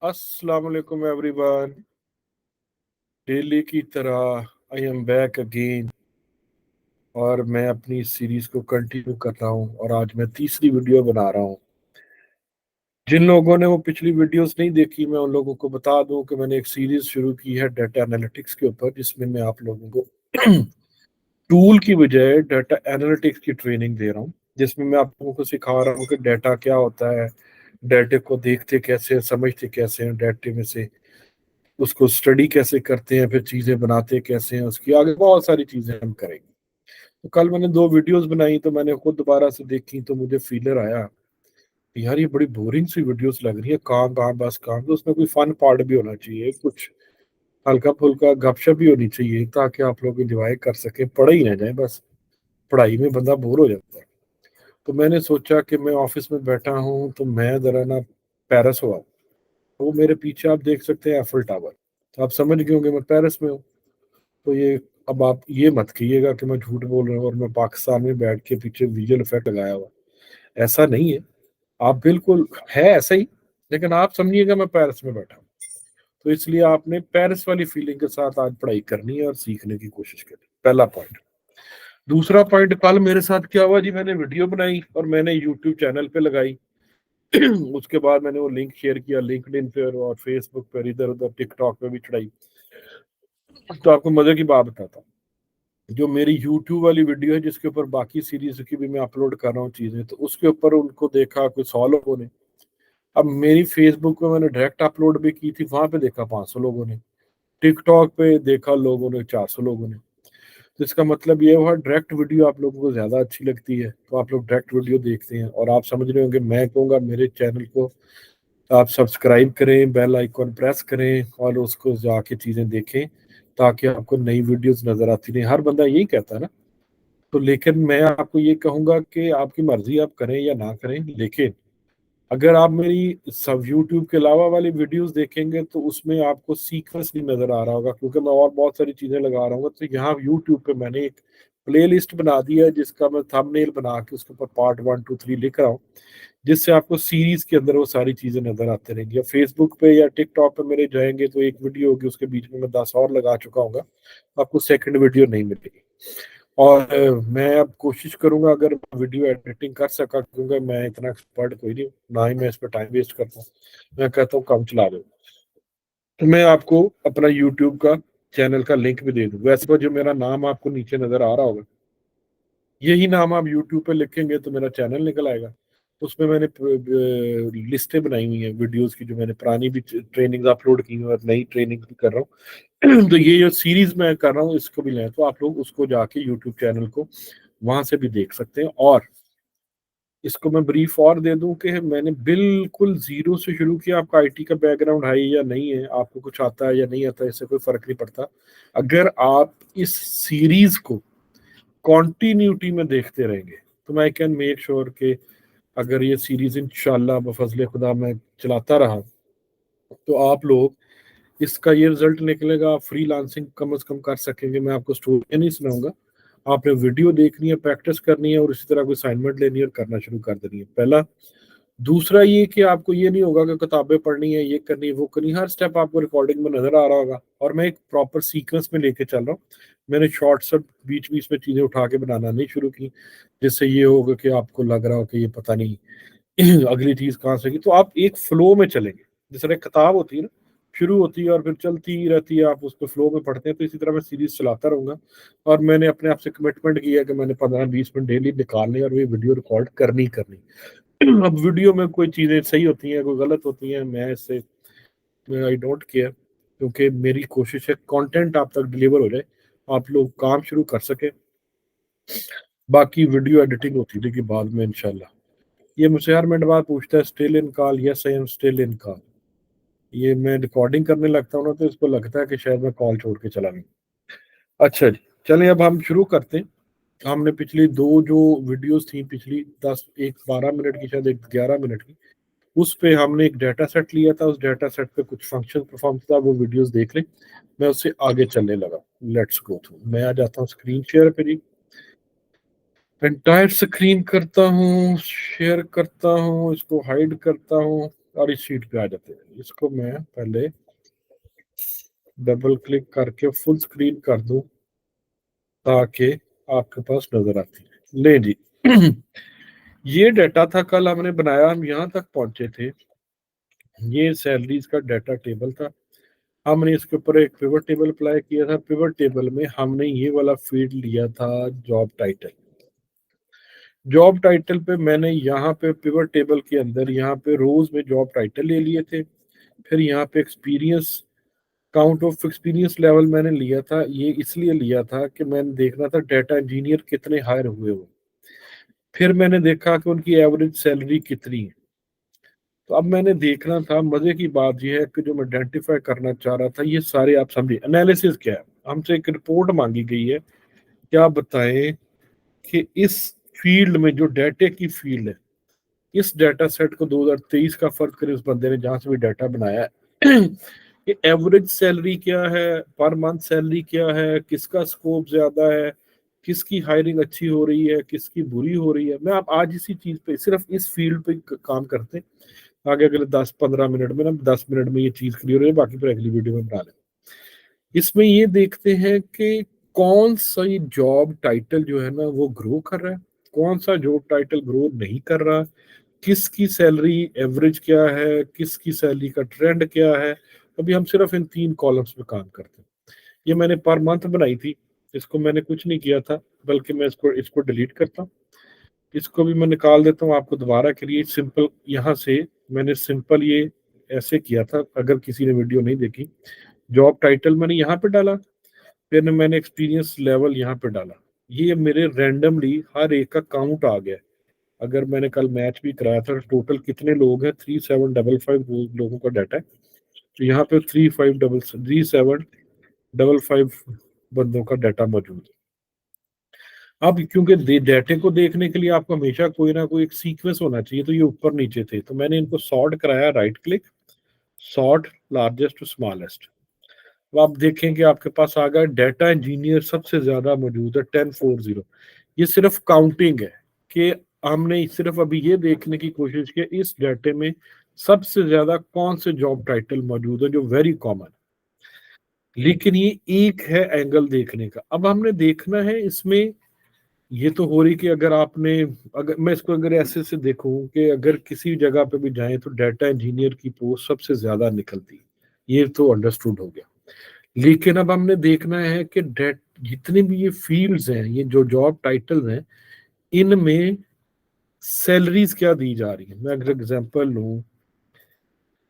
अस्सलाम वालेकुम everyone. Daily की तरह आई एम बैक अगेन और मैं अपनी सीरीज को कंटिन्यू कर रहा हूँ और आज मैं तीसरी वीडियो बना रहा हूँ। जिन लोगों ने वो पिछली वीडियोस नहीं देखी, मैं उन लोगों को बता दूं कि मैंने एक सीरीज शुरू की है डाटा एनालिटिक्स के ऊपर, जिसमें मैं आप लोगों को टूल की बजाय डाटा एनालिटिक्स की ट्रेनिंग दे रहा हूँ, जिसमें मैं आप लोगों को सिखा रहा हूँ कि डाटा क्या होता है, डाटे को देखते कैसे हैं, समझते कैसे हैं, डाटे में से उसको स्टडी कैसे करते हैं, फिर चीजें बनाते कैसे हैं, उसकी आगे बहुत सारी चीजें हम करेंगे। तो कल मैंने दो वीडियोस बनाई, तो मैंने खुद दोबारा से देखी तो मुझे फीलर आया कि यार ये बड़ी बोरिंग सी वीडियोस लग रही है, काम काम बस काम। तो उसमें कोई फन पार्ट भी होना चाहिए, कुछ हल्का फुल्का गपशप भी होनी चाहिए, ताकि आप लोग एंजॉय कर सके, पढ़े ही ना जाए बस। पढ़ाई में बंदा बोर हो जाता है। तो मैंने सोचा कि मैं ऑफिस में बैठा हूँ तो मैं जरा ना पेरिस हुआ, वो मेरे पीछे आप देख सकते हैं एफिल टावर। तो आप समझ गए होंगे मैं पेरिस में हूँ। तो ये, अब आप ये मत कहिएगा कि मैं झूठ बोल रहा हूँ और मैं पाकिस्तान में बैठ के पीछे विजुअल इफेक्ट लगाया हुआ। ऐसा नहीं है। आप बिल्कुल है ऐसा ही, लेकिन आप समझिएगा मैं पेरिस में बैठा हूँ। तो इसलिए आपने पेरिस वाली फीलिंग के साथ आज पढ़ाई करनी है और सीखने की कोशिश करनी, पहला पॉइंट। दूसरा पॉइंट, कल मेरे साथ क्या हुआ जी, मैंने वीडियो बनाई और मैंने यूट्यूब चैनल पे लगाई। उसके बाद मैंने वो लिंक शेयर किया लिंक्डइन पे और फेसबुक पर, इधर उधर टिकटॉक पे भी चढ़ाई। तो आपको मजे की बात बताता हूँ, जो मेरी यूट्यूब वाली वीडियो है जिसके ऊपर बाकी सीरीज की भी मैं अपलोड कर रहा हूँ चीजें, तो उसके ऊपर उनको देखा कोई 100 लोगों ने। अब मेरी फेसबुक पे मैंने डायरेक्ट अपलोड भी की थी, वहां पे देखा 500 लोगों ने। टिकटॉक पे देखा लोगों ने 400 लोगों ने। तो इसका मतलब ये हुआ डायरेक्ट वीडियो आप लोगों को ज्यादा अच्छी लगती है, तो आप लोग डायरेक्ट वीडियो देखते हैं। और आप समझ रहे होंगे, मैं कहूँगा मेरे चैनल को आप सब्सक्राइब करें, बेल आइकॉन प्रेस करें और उसको जाके चीजें देखें, ताकि आपको नई वीडियोस नजर आती रहे। हर बंदा यही कहता है ना। तो लेकिन मैं आपको ये कहूंगा कि आपकी मर्जी, आप करें या ना करें, लेकिन अगर आप मेरी सब यूट्यूब के अलावा वाली वीडियोस देखेंगे तो उसमें आपको सीक्वेंस नहीं नजर आ रहा होगा, क्योंकि मैं और बहुत सारी चीजें लगा रहा हूँ। तो यहाँ यूट्यूब पे मैंने एक प्ले लिस्ट बना दी है, जिसका मैं थंबनेल बना के उसके ऊपर पार्ट 1 2 3 लिख रहा हूँ, जिससे आपको सीरीज के अंदर वो सारी चीजें नजर आते रहेंगी। या फेसबुक पे या टिकटॉक पे मेरे जाएंगे तो एक वीडियो होगी, उसके बीच में मैं 10 और लगा चुका हूँ, आपको सेकंड वीडियो नहीं मिलेगी। और मैं अब कोशिश करूंगा, अगर वीडियो एडिटिंग कर सका, क्योंकि मैं इतना एक्सपर्ट कोई नहीं हूं, ना ही मैं इस पर टाइम वेस्ट करता हूँ। मैं कहता हूँ काम चला दो। तो मैं आपको अपना यूट्यूब का चैनल का लिंक भी दे दूँ। वैसे तो जो मेरा नाम आपको नीचे नजर आ रहा होगा, यही नाम आप यूट्यूब पे लिखेंगे तो मेरा चैनल निकल आएगा। उसमें मैंने लिस्टें बनाई हुई हैं वीडियोस की, जो मैंने पुरानी भी ट्रेनिंग अपलोड की हैं और नई ट्रेनिंग भी कर रहा हूँ। तो ये जो सीरीज मैं कर रहा हूँ, इसको भी लें तो आप लोग उसको जाके यूट्यूब चैनल को वहां से भी देख सकते हैं। और इसको मैं ब्रीफ और दे दूं कि मैंने बिल्कुल जीरो से शुरू किया। आपका आईटी का बैकग्राउंड है या नहीं है, आपको कुछ आता है या नहीं आता, इससे कोई फर्क नहीं पड़ता। अगर आप इस सीरीज को कॉन्टिन्यूटी में देखते रहेंगे तो मैं कैन मेक श्योर कि अगर ये सीरीज इंशाल्लाह बफजल खुदा मैं चलाता रहा, तो आप लोग इसका ये रिजल्ट निकलेगा, आप फ्रीलांसिंग कम से कम कर सकेंगे। मैं आपको स्टोरी नहीं सुनाऊंगा, आपने वीडियो देखनी है, प्रैक्टिस करनी है और इसी तरह कोई असाइनमेंट लेनी है और करना शुरू कर देनी है, पहला। दूसरा ये कि आपको ये नहीं होगा कि किताबें पढ़नी है, ये करनी है, वो करनी है, हर स्टेप आपको रिकॉर्डिंग में नजर आ रहा होगा। और मैं एक प्रॉपर सीक्वेंस में लेके चल रहा हूँ। मैंने शॉर्ट्स बीच बीच में चीजें उठा के बनाना नहीं शुरू की, जिससे ये होगा कि आपको लग रहा हो कि ये पता नहीं अगली चीज कहाँ से की। तो आप एक फ्लो में चलेंगे, जिस तरह एक किताब होती है ना, शुरू होती है और फिर चलती ही रहती है, आप उसको फ्लो में पढ़ते हैं। तो इसी तरह मैं सीरीज चलाता रहूंगा। और मैंने अपने आप से कमिटमेंट किया कि मैंने 15 20 मिनट डेली निकालने और ये वीडियो रिकॉर्ड करनी करनी। अब वीडियो में कोई चीजें सही होती हैं, कोई गलत होती हैं, मैं इससे आई डोंट केयर, क्योंकि मेरी कोशिश है कंटेंट आप तक डिलीवर हो जाए, आप लोग काम शुरू कर सके। बाकी वीडियो एडिटिंग होती रहेगी बाद में इंशाल्लाह। ये मुझसे हर मिनट बाद पूछता है, still in call? Yes I am still in call. ये मैं रिकॉर्डिंग करने लगता हूँ ना, तो इसको लगता है कि शायद मैं कॉल छोड़ के चला गया। अच्छा जी, चलें अब हम शुरू करते हैं। हमने पिछली दो जो वीडियोस थी, पिछली 10 एक 12 मिनट की, शायद एक 11 मिनट की, उस पे हमने एक डाटा सेट लिया था। उस डाटा सेट पे कुछ फंक्शन परफॉर्म था, वो वीडियोस देख लें। मैं उससे आगे चलने लगा। Let's go through. मैं आ जाता हूँ स्क्रीन शेयर पे जी, एंटायर स्क्रीन करता हूँ, शेयर करता हूँ, इसको हाइड करता हूँ। और इस शीट पे आ जाते हैं। इसको मैं पहले डबल क्लिक करके फुल स्क्रीन कर दूं ताकि आपके पास नजर आती है। ले जी ये डाटा था, कल हमने बनाया, हम यहाँ तक पहुंचे थे। ये सैलरीज का डाटा टेबल था। हमने इसके ऊपर एक पिवट टेबल अप्लाई किया था। पिवट टेबल में हमने ये वाला फील्ड लिया था जॉब टाइटल। जॉब टाइटल पे मैंने यहाँ पे पिवट टेबल के अंदर यहाँ पे रोज में जॉब टाइटल ले लिए थे। फिर यहाँ पे experience, count of experience level मैंने लिया था। ये इसलिए लिया था कि मैंने देखना था डाटा इंजीनियर कितने हायर हुए हो। फिर मैंने देखा कि उनकी एवरेज सैलरी कितनी है। तो अब मैंने देखना था, मजे की बात यह है कि जो मैं आइडेंटिफाई करना चाह रहा था, ये सारे आप समझे एनालिसिस क्या है। हमसे एक रिपोर्ट मांगी गई है, क्या बताएं कि इस फील्ड में जो डाटे की फील्ड है, इस डाटा सेट को 2023 का फर्ज करें, उस बंदे ने जहां से भी डाटा बनाया है कि एवरेज सैलरी क्या है, पर मंथ सैलरी क्या है, किसका स्कोप ज्यादा है, किसकी हायरिंग अच्छी हो रही है, किसकी बुरी हो रही है। मैं आप आज इसी चीज पे, सिर्फ इस फील्ड पे काम करते हैं। आगे अगले 10-15 मिनट में ना, 10 मिनट में ये चीज क्लियर हो जाए, बाकी फिर अगली वीडियो में बना लें। इसमें ये देखते हैं कि कौन सा जॉब टाइटल जो है ना वो ग्रो कर रहा है, कौन सा जॉब टाइटल ग्रो नहीं कर रहा, किसकी सैलरी एवरेज क्या है, किसकी सैलरी का ट्रेंड क्या है। अभी हम सिर्फ इन 3 कॉलम्स में काम करते हैं। ये मैंने पर मंथ बनाई थी, इसको मैंने कुछ नहीं किया था, बल्कि मैं इसको इसको डिलीट करता हूँ। इसको भी मैं निकाल देता हूँ आपको दोबारा के लिए। सिंपल यहाँ से मैंने सिंपल ये ऐसे किया था, अगर किसी ने वीडियो नहीं देखी। जॉब टाइटल मैंने यहाँ पे डाला, फिर मैंने एक्सपीरियंस लेवल यहाँ पे डाला। ये मेरे रैंडमली हर एक का काउंट आ गया। अगर मैंने कल मैच भी कराया था, टोटल कितने लोग हैं, 3755 लोगों का डाटा है। तो यहाँ पे 3755 बंदों का डाटा मौजूद है। अब क्योंकि डाटे को देखने के लिए आपको हमेशा कोई ना कोई एक सीक्वेंस होना चाहिए, तो ये ऊपर नीचे थे, तो मैंने इनको सॉर्ट कराया, right click, sort largest to smallest. अब आप देखें कि आपके पास आ गया डाटा इंजीनियर सबसे ज्यादा मौजूद है 1040। ये सिर्फ काउंटिंग है कि हमने सिर्फ अभी ये देखने की कोशिश की इस डाटे में सबसे ज्यादा कौन से जॉब टाइटल मौजूद है जो वेरी कॉमन। लेकिन ये एक है एंगल देखने का। अब हमने देखना है इसमें, ये तो हो रही कि अगर आपने, अगर मैं इसको अगर ऐसे से देखूं कि अगर किसी जगह पे भी जाएं तो डाटा इंजीनियर की पोस्ट सबसे ज्यादा निकलती है, ये तो अंडरस्टूड हो गया। लेकिन अब हमने देखना है कि डेट जितने भी ये फील्ड्स हैं, ये जो जॉब टाइटल्स हैं, इनमें सैलरीज क्या दी जा रही है। मैं अगर एग्जांपल लूं,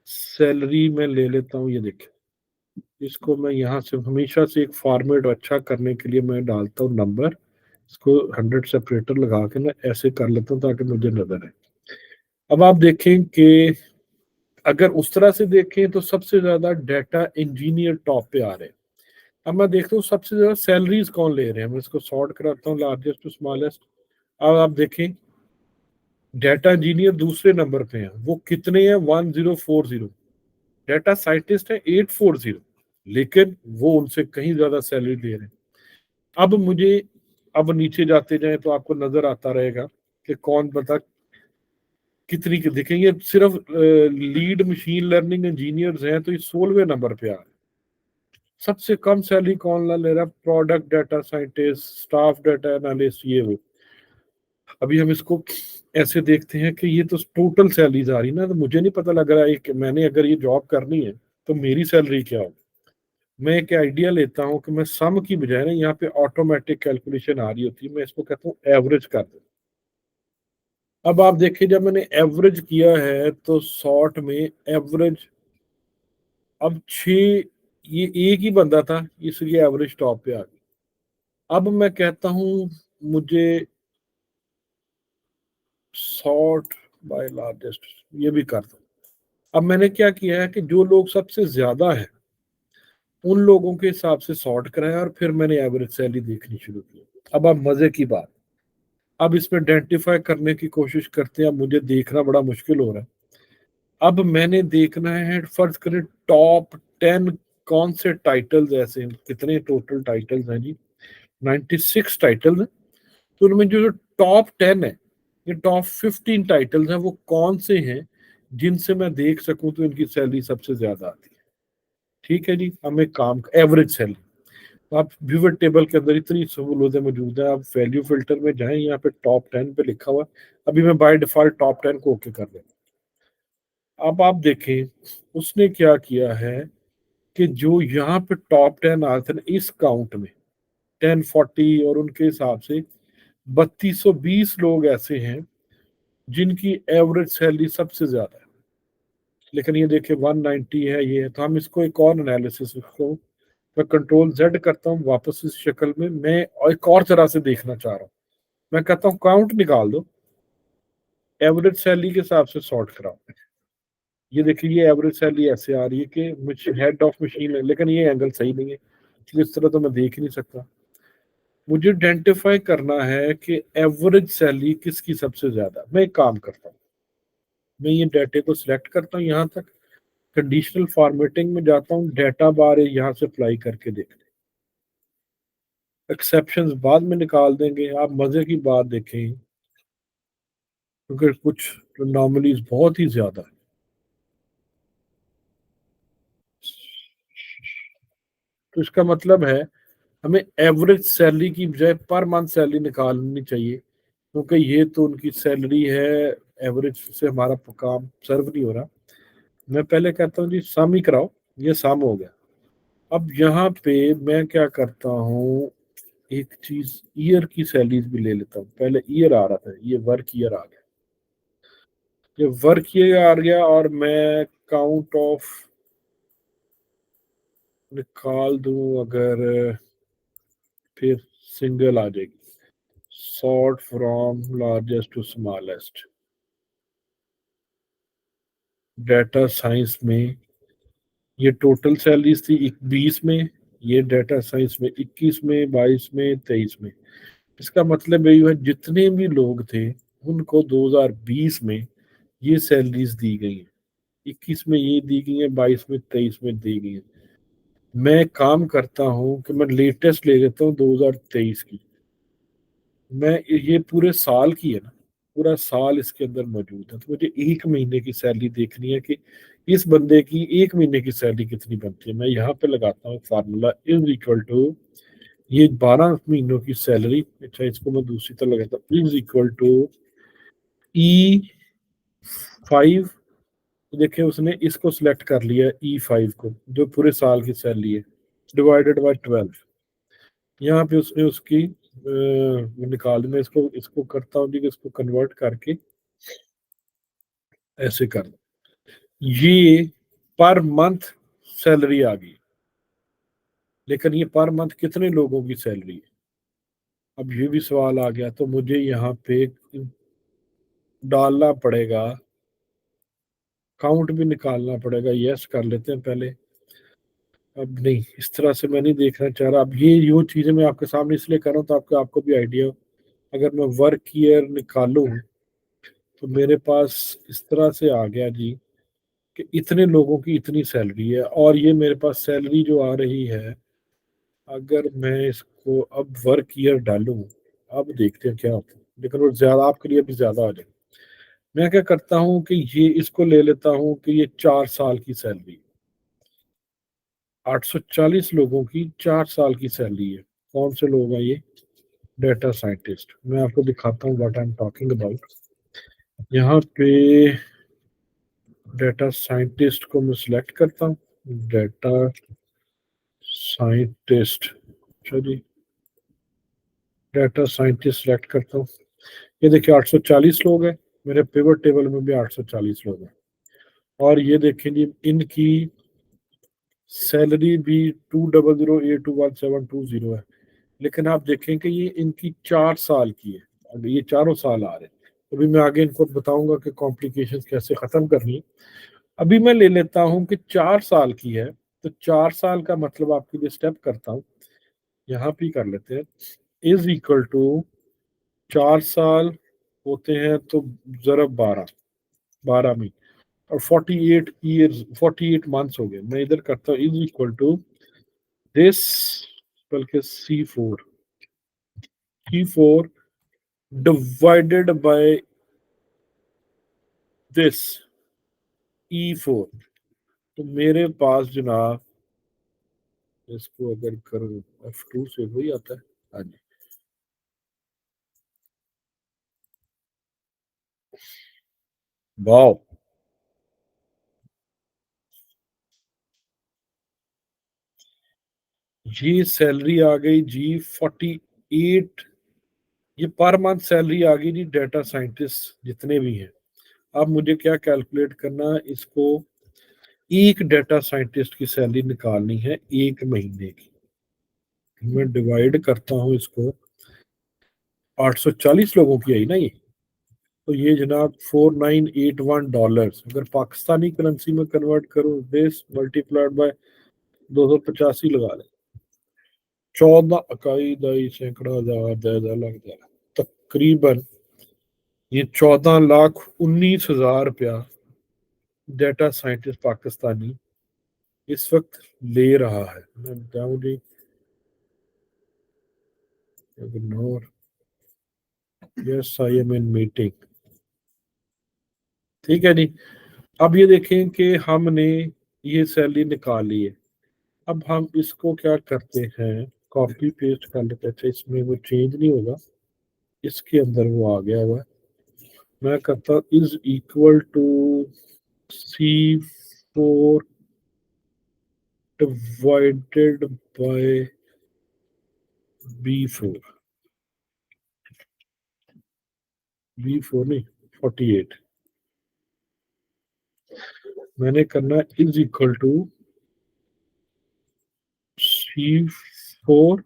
सैलरी में ले लेता हूं, ये देखिए, इसको मैं यहाँ से हमेशा से एक फॉर्मेट अच्छा करने के लिए मैं डालता हूँ नंबर, इसको 100 सेपरेटर लगा के ना ऐसे कर लेता हूँ ताकि मुझे नजर आए। अब आप देखें कि अगर उस तरह से देखें तो सबसे ज्यादा डाटा इंजीनियर टॉप पे आ रहे हैं। अब मैं देखता हूँ सबसे ज्यादा सैलरीज कौन ले रहे हैं, मैं इसको सॉर्ट कराता हूँ लार्जेस्ट टू स्मॉलेस्ट। अब आप देखें डाटा इंजीनियर दूसरे नंबर पे हैं, वो कितने हैं, 1040। डाटा साइंटिस्ट है 840, लेकिन वो उनसे कहीं ज्यादा सैलरी दे रहे हैं। अब मुझे, अब नीचे जाते जाए तो आपको नजर आता रहेगा कि कौन बता कितनी की दिखेंगे। सिर्फ लीड मशीन लर्निंग इंजीनियर्स हैं तो ये 16वें नंबर पे आ रहे हैं। सबसे कम सैलरी कौन ला ले रहा है, product data scientist, staff data analyst, ये वो। अभी हम इसको ऐसे देखते हैं कि ये तो टोटल सैलरीज आ रही ना, तो मुझे नहीं पता लग रहा है कि मैंने अगर ये जॉब करनी है तो मेरी सैलरी क्या हो। मैं एक आइडिया लेता हूँ कि मैं सम की बजाय ना, यहाँ पे ऑटोमेटिक कैलकुलेशन आ रही होती है, मैं इसको कहता हूँ एवरेज कर दो। अब आप देखिए जब मैंने एवरेज किया है तो शॉर्ट में एवरेज, अब 6, ये एक ही बंदा था इसलिए एवरेज टॉप पे आ गई। अब मैं कहता हूँ मुझे सॉर्ट बाय लार्जेस्ट, ये भी कर दो। अब मैंने क्या किया है कि जो लोग सबसे ज्यादा है उन लोगों के हिसाब से सॉर्ट कराया और फिर मैंने एवरेज सैलरी देखनी शुरू की। अब मजे की बात, अब इसमें आइडेंटिफाई करने की कोशिश करते हैं। अब मुझे देखना बड़ा मुश्किल हो रहा है। अब मैंने देखना है, फर्ज करें टॉप 10 कौन से टाइटल्स ऐसे हैं, कितने टोटल टाइटल्स हैं जी, 96 टाइटल्स हैं। तो उनमें जो टॉप 10 है, ये टॉप 15 टाइटल्स हैं, वो कौन से हैं जिनसे मैं देख सकूं तो इनकी सैलरी सबसे ज्यादा आती है। ठीक है जी, हम एक काम, एवरेज सैलरी। आप व्यूवर टेबल के अंदर इतनी सहूलतें मौजूद है, आप वैल्यू फिल्टर में जाएं, यहाँ पे टॉप 10 पे लिखा हुआ है। अभी मैं बाय डिफॉल्ट टॉप 10 को ओके कर देता हूं। अब आप देखें उसने क्या किया है कि जो यहाँ पे टॉप 10 आते हैं इस काउंट में 1040, और उनके हिसाब से 3220 लोग ऐसे हैं जिनकी एवरेज सैलरी सबसे ज्यादा है। लेकिन ये देखिए 190 है ये है। तो हम इसको एक और एनालिसिस को, मैं कंट्रोल जेड करता हूँ वापस इस शक्ल में, मैं एक और तरह से देखना चाह रहा हूँ। मैं कहता हूँ काउंट निकाल दो, एवरेज सैलरी के हिसाब से सॉर्ट कराओ। ये देखिए ये एवरेज सैलरी ऐसे आ रही है कि हेड ऑफ मशीन है, लेकिन ये एंगल सही नहीं है क्योंकि इस तरह तो मैं देख ही नहीं सकता। मुझे आइडेंटिफाई करना है कि एवरेज सैलरी किसकी सबसे ज्यादा। मैं एक काम करता हूँ, मैं ये डाटे को सिलेक्ट करता हूँ, यहाँ तक कंडीशनल फॉर्मेटिंग में जाता हूँ, डाटा बार यहाँ से अप्लाई करके देखते हैं। एक्सेप्शंस बाद में निकाल देंगे। आप मजे की बात देखें, क्योंकि कुछ नॉर्मलीज बहुत ही ज्यादा है। तो इसका मतलब है हमें एवरेज सैलरी की बजाय पर मंथ सैलरी निकालनी चाहिए, क्योंकि ये तो उनकी सैलरी है, एवरेज से हमारा काम सर्व नहीं हो रहा। मैं पहले कहता हूँ जी सम ही कराओ, ये सम हो गया। अब यहाँ पे मैं क्या करता हूँ, एक चीज ईयर की सैलरीज भी ले लेता हूँ। पहले ईयर आ रहा था, ये वर्क ईयर आ गया। ये वर्क ईयर आ गया और मैं काउंट ऑफ निकाल दूं अगर, फिर सिंगल आ जाएगी, sort from largest to smallest. Data science में ये टोटल सैलरीज थी 20 में, ये डेटा साइंस में 21 में, 22 में, 23 में। इसका मतलब यही है जितने भी लोग थे उनको 2020 में ये सैलरीज दी गई हैं। 21 में ये दी गई है, 22 में, 23 में दी गई है। मैं काम करता हूँ कि मैं लेटेस्ट ले लेता हूँ 2023 की। मैं ये पूरे साल की है ना, पूरा साल इसके अंदर मौजूद है। तो मुझे एक महीने की सैलरी देखनी है कि इस बंदे की एक महीने की सैलरी कितनी बनती है। मैं यहाँ पे लगाता हूँ फार्मूला इज इक्वल टू, ये 12 महीनों की सैलरी, अच्छा इसको मैं दूसरी तरह लगाता हूँ, इज इक्वल टू E5। देखिए उसने इसको सिलेक्ट कर लिया E5 को, जो पूरे साल की सैलरी है, डिवाइडेड बाय 12। यहाँ पे उसने उसकी निकाल दी। मैं इसको इसको करता हूँ जी कि इसको कन्वर्ट करके ऐसे कर दो। ये पर मंथ सैलरी आ गई, लेकिन ये पर मंथ कितने लोगों की सैलरी है। अब ये भी सवाल आ गया, तो मुझे यहाँ पे डालना पड़ेगा, काउंट भी निकालना पड़ेगा। यस कर लेते हैं पहले। अब नहीं, इस तरह से मैं नहीं देखना चाह रहा। अब ये चीजें मैं आपके सामने इसलिए कर रहा हूँ तो आपको आपको भी आइडिया हो। अगर मैं वर्क ईयर निकालूं तो मेरे पास इस तरह से आ गया जी कि इतने लोगों की इतनी सैलरी है, और ये मेरे पास सैलरी जो आ रही है, अगर मैं इसको अब वर्क ईयर डालूं, अब देखते हैं क्या होता है। लेकिन वो ज्यादा आपके लिए भी ज्यादा आ जाए। मैं क्या करता हूँ कि ये इसको ले लेता हूँ कि ये 4 साल की सैलरी, 840 लोगों की 4 साल की सैलरी है। कौन से लोग हैं ये? Data scientist. मैं आपको दिखाता हूँ what I am talking about. यहाँ पे डेटा साइंटिस्ट को मैं सिलेक्ट करता हूँ, डेटा साइंटिस्ट, चलिए डेटा साइंटिस्ट सिलेक्ट करता हूँ। ये देखिए 840 लोग हैं, मेरे पिवट टेबल में भी 840 लोग हैं। और ये देखें जी इनकी सैलरी भी 200821 720 है। लेकिन आप देखें कि ये इनकी 4 साल की है, अब ये चारों साल आ रहे हैं। अभी मैं आगे इनको बताऊंगा कि कॉम्प्लिकेशन कैसे खत्म करनी है। अभी मैं ले लेता हूं कि 4 साल की है, तो 4 साल का मतलब आपके लिए स्टेप करता हूं, यहाँ पे कर लेते हैं, इज इक्वल टू 4 साल होते हैं तो जरा 12 में, और 48 ईयर्स 48 मंथ्स हो गए। मैं इधर करता हूँ इज इक्वल टू दिस, बल्कि C4 divided by this, E4। तो मेरे पास जनाब, इसको अगर करूँ F2 से, वही आता है। हाँ जी, वाह जी, सैलरी आ गई जी 48। ये पर मंथ सैलरी आ गई जी डेटा साइंटिस्ट जितने भी हैं। अब मुझे क्या कैलकुलेट करना है, इसको एक डेटा साइंटिस्ट की सैलरी निकालनी है एक महीने की। मैं डिवाइड करता हूँ इसको, 840 लोगों की आई ना ये। तो ये जनाब $4981, अगर पाकिस्तानी करेंसी में कन्वर्ट करूँ, दिस मल्टीप्लाइड बाय 285 लगा लें, 14 इकाई 10 सैकड़ा हजार 10 लाख तकरीबन ये 14,19,000 रुपया डेटा साइंटिस्ट पाकिस्तानी इस वक्त ले रहा है। मैं बताऊं जी, ignore, yes I am in meeting. ठीक है जी। अब ये देखें कि हमने ये सैलरी निकाली है। अब हम इसको क्या करते हैं, कॉपी पेस्ट कर लेते हैं। अच्छा, इसमें वो चेंज नहीं होगा, इसके अंदर वो आ गया हुआ है। मैं करता is equal to C4 divided by B4। B4 नहीं, 48 मैंने करना is equal to C4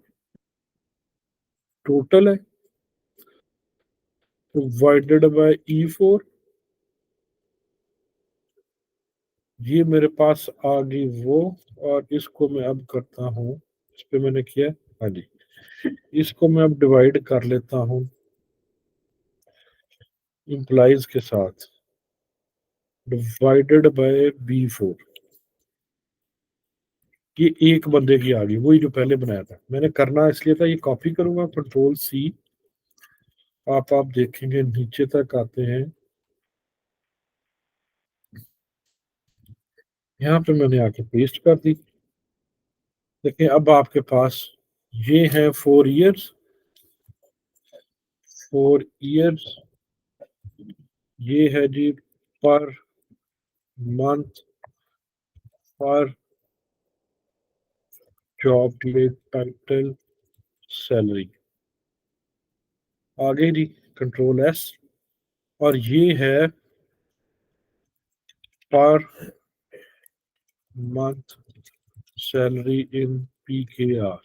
total है डिवाइडेड बाय E4। ये मेरे पास आ गई वो। और इसको मैं अब करता हूँ, इस पे मैंने किया। हाँ जी, इसको मैं अब डिवाइड कर लेता हूँ इम्प्लाइज के साथ, डिवाइडेड बाय B4। ये एक बंदे की आ गई, वही जो पहले बनाया था। मैंने करना इसलिए था, ये कॉपी करूंगा Ctrl+C। आप देखेंगे नीचे तक आते हैं, यहाँ पे मैंने आके पेस्ट कर दी। देखिए अब आपके पास ये है 4 इयर्स, 4 इयर्स। ये है जी पर मंथ, पर जॉब टाइटल, सैलरी आ गई जी, Ctrl+S। और ये है per month salary in PKR।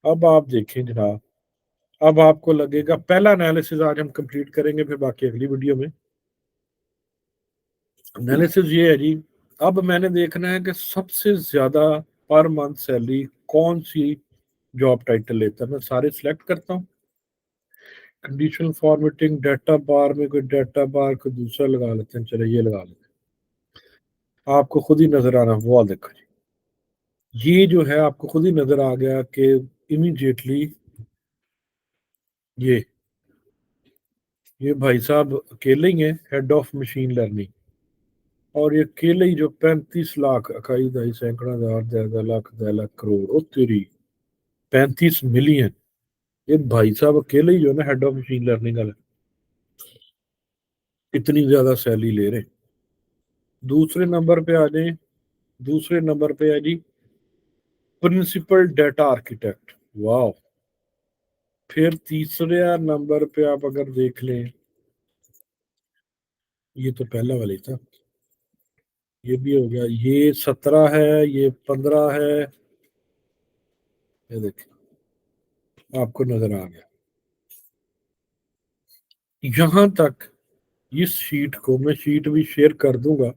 अब आप देखें जनाब, अब आपको लगेगा, पहला एनालिसिस आज हम कंप्लीट करेंगे, फिर बाकी अगली वीडियो में। एनालिसिस ये है जी, अब मैंने देखना है कि सबसे ज्यादा पर मंथ सैलरी कौन सी जॉब टाइटल लेता है। मैं सारे सिलेक्ट करता हूँ, कंडीशनल फॉर्मेटिंग, डाटा बार में कोई डाटा बार को दूसरा लगा लेते हैं। चलो ये लगा लेते हैं, आपको खुद ही नजर आ रहा है, वो देखो जी। ये जो है आपको खुद ही नजर आ गया कि इमीडिएटली ये भाई साहब अकेले ही है हेड ऑफ मशीन लर्निंग। और ये अकेले ही जो 35 लाख इकाई 10 सैकड़ा हजार 10 लाख 10 लाख करोड़, ओ तेरी 35 मिलियन, ये भाई साहब अकेले ही जो है ना हेड ऑफ मशीन लर्निंग वाले, इतनी ज्यादा सैलरी ले रहे हैं। दूसरे नंबर पे आ जाए, दूसरे नंबर पे है जी प्रिंसिपल डेटा आर्किटेक्ट, वाह। फिर तीसरे नंबर पे आप अगर देख लें, ये तो पहला वाला ही था, ये भी हो गया, ये 17 है, ये 15 है। ये देखिए आपको नजर आ गया। यहां तक इस शीट को मैं शीट भी शेयर कर दूंगा,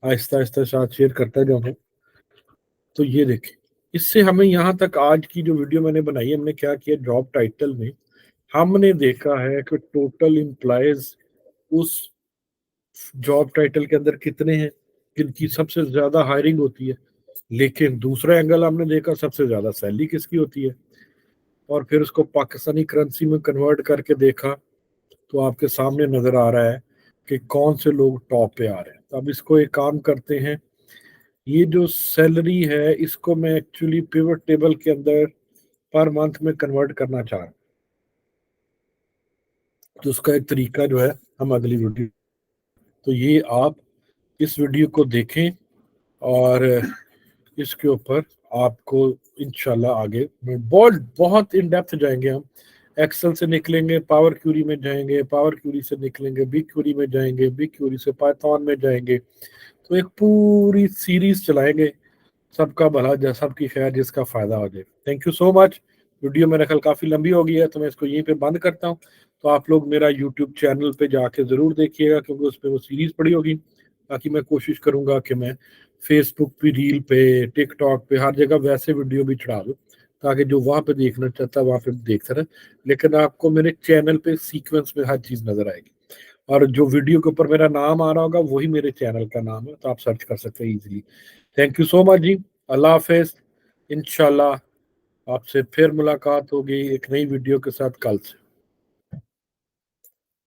आहिस्ता आहिस्ता साथ शेयर करता जाऊंगा। तो ये देखें, इससे हमें यहाँ तक आज की जो वीडियो मैंने बनाई, हमने क्या किया, जॉब टाइटल में हमने देखा है कि टोटल एम्प्लॉयज उस जॉब टाइटल के अंदर कितने हैं, किनकी सबसे ज्यादा हायरिंग होती है। लेकिन दूसरा एंगल हमने देखा, सबसे ज्यादा सैलरी किसकी होती है। और फिर उसको पाकिस्तानी करेंसी में कन्वर्ट करके देखा, तो आपके सामने नजर आ रहा है कि कौन से लोग टॉप पे आ रहे हैं। तो अब इसको एक काम करते हैं, ये जो सैलरी है इसको मैं एक्चुअली पिवट टेबल के अंदर पर मंथ में कन्वर्ट करना चाह रहा हूँ। तो उसका एक तरीका जो है हम अगली वीडियो, तो ये आप इस वीडियो को देखें और इसके ऊपर आपको इंशाल्लाह आगे में बहुत बहुत इन डेप्थ जाएंगे हम। एक्सेल से निकलेंगे, पावर क्यूरी में जाएंगे, पावर क्यूरी से निकलेंगे बिग क्यूरी में जाएंगे, बिग क्यूरी से पाइथन में जाएंगे। तो एक पूरी सीरीज चलाएंगे। सबका भला सबकी खैर, जिसका फायदा हो जाए। Thank you so much. Video मेरा ख्याल काफी लंबी हो गई है, तो मैं इसको यहीं पे बंद करता हूँ। तो आप लोग मेरा यूट्यूब चैनल पे जाके जरूर देखिएगा, क्योंकि उस पर वो सीरीज पड़ी होगी। बाकी मैं कोशिश करूंगा कि मैं फेसबुक पे, रील पे, टिकटॉक पे, हर जगह वैसे वीडियो भी चढ़ा दूँ, ताकि जो वहां पे देखना चाहता है वहां पे देखता रहे। लेकिन आपको मेरे चैनल पे सीक्वेंस में हर चीज नजर आएगी, और जो वीडियो के ऊपर मेरा नाम आ रहा होगा वही मेरे चैनल का नाम है, तो आप सर्च कर सकते हैं easily. Thank you so much जी। अल्लाह हाफिज। इंशाल्लाह आपसे फिर मुलाकात होगी एक नई वीडियो के साथ कल से।